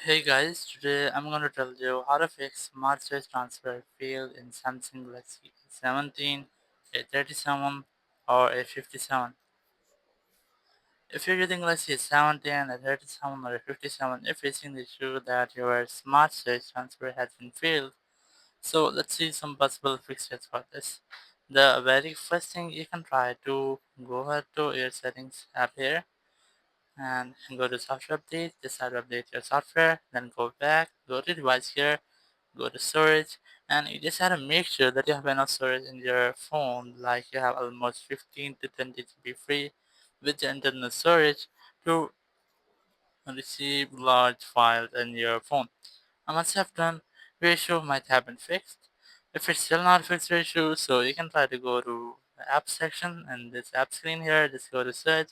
Hey guys, today I'm going to tell you how to fix smart switch transfer failed in Samsung Galaxy A17, A37 or A57. If you're using Galaxy A17, A37 or A57, you're facing the issue that your smart switch transfer has been failed. So let's see some possible fixes for this. The very first thing you can try to go ahead to your settings app here and go to software update, decide to update your software, then go back, go to device here, go to storage, and you just have to make sure that you have enough storage in your phone, like you have almost 15 to 20 GB free with your internal storage to receive large files in your phone. And once you have done, your issue might have been fixed. If it's still not fixed your issue, so you can try to go to the app section and this app screen here, just go to search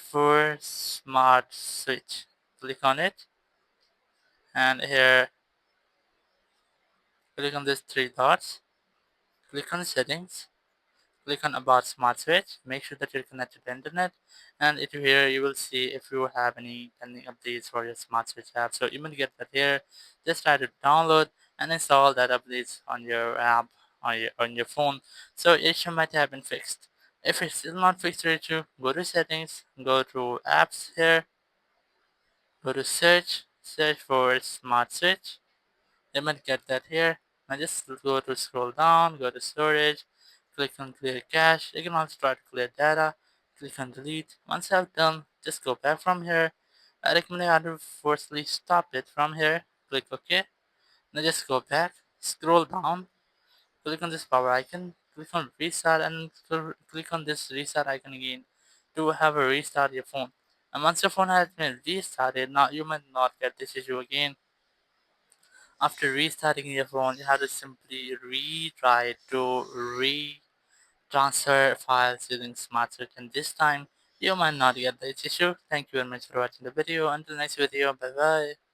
for smart switch. Click on it, and here click on these three dots, click on settings, click on about smart switch, make sure that you're connected to internet, and it here you will see if you have any pending updates for your smart switch app. So you will get that here. Just try to download and install that updates on your app on your phone. So issue might have been fixed. If it's still not fixed your issue, go to settings, go to apps here, go to search for smart switch. You might get that here. Now just go to scroll down, go to storage, click on clear cache. You can also try to clear data, click on delete. Once you have done, just go back from here. I recommend you to forcefully stop it from here. Click OK. Now just go back, scroll down, click on this power icon, click on restart, and click on this restart icon again to have a restart your phone. And once your phone has been restarted, now you might not get this issue again. After restarting your phone, you have to simply retry to transfer files using Smart Switch, and this time you might not get this issue. Thank you very much for watching the video. Until next video, bye bye.